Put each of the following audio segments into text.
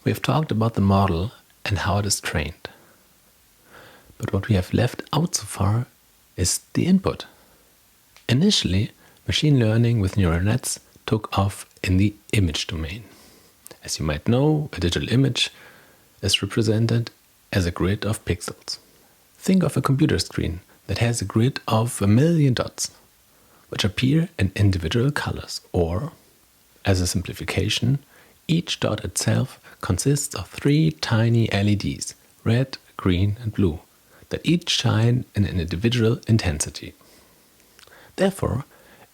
We have talked about the model and how it is trained. But what we have left out so far is the input. Initially, machine learning with neural nets took off in the image domain. As you might know, a digital image is represented as a grid of pixels. Think of a computer screen that has a grid of 1,000,000 dots, which appear in individual colors, or, as a simplification, each dot itself consists of 3 tiny LEDs, red, green and blue, that each shine in an individual intensity. Therefore,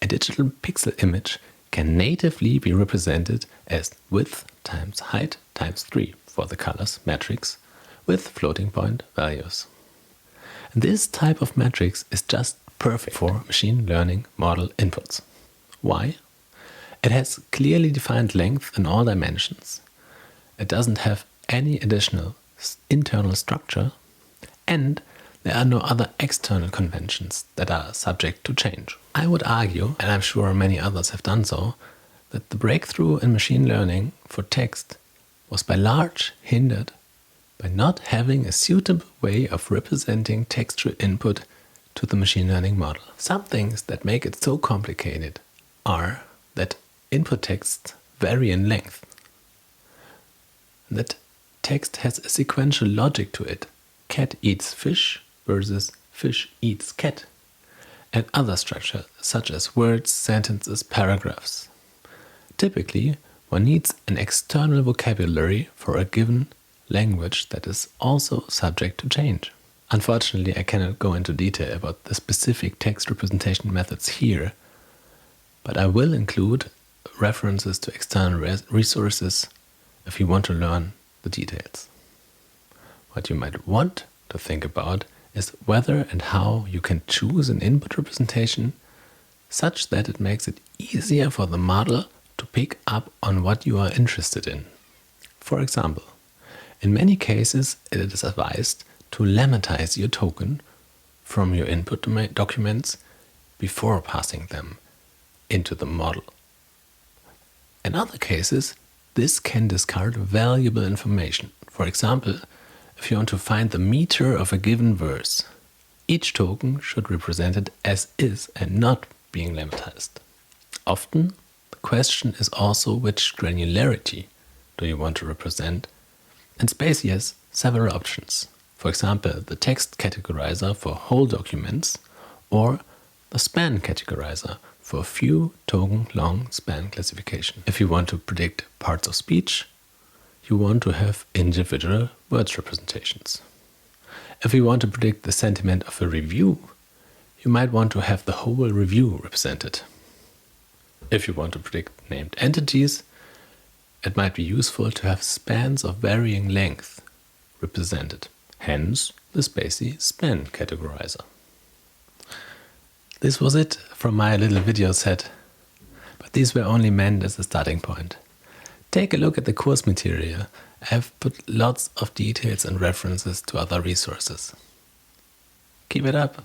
a digital pixel image can natively be represented as width times height times 3 for the colors matrix with floating point values. And this type of matrix is just perfect for machine learning model inputs. Why? It has clearly defined length in all dimensions. It doesn't have any additional internal structure, and there are no other external conventions that are subject to change. I would argue, and I'm sure many others have done so, that the breakthrough in machine learning for text was by large hindered by not having a suitable way of representing textual input to the machine learning model. Some things that make it so complicated are that input texts vary in length, that text has a sequential logic to it. Cat eats fish versus fish eats cat, and other structures such as words, sentences, paragraphs. Typically, one needs an external vocabulary for a given language that is also subject to change. Unfortunately, I cannot go into detail about the specific text representation methods here, but I will include references to external resources if you want to learn the details. What you might want to think about is whether and how you can choose an input representation such that it makes it easier for the model to pick up on what you are interested in. For example, in many cases it is advised to lemmatize your token from your input documents before passing them into the model. In other cases, this can discard valuable information. For example, if you want to find the meter of a given verse, each token should represent it as is and not being lemmatized. Often, the question is also which granularity do you want to represent, and Spatie has several options. For example, the text categorizer for whole documents, or the span categorizer for a few token long span classification. If you want to predict parts of speech, you want to have individual words representations. If you want to predict the sentiment of a review, you might want to have the whole review represented. If you want to predict named entities, it might be useful to have spans of varying length represented, hence the Spatie span categorizer. This was it from my little video set, but these were only meant as a starting point. Take a look at the course material. I have put lots of details and references to other resources. Keep it up!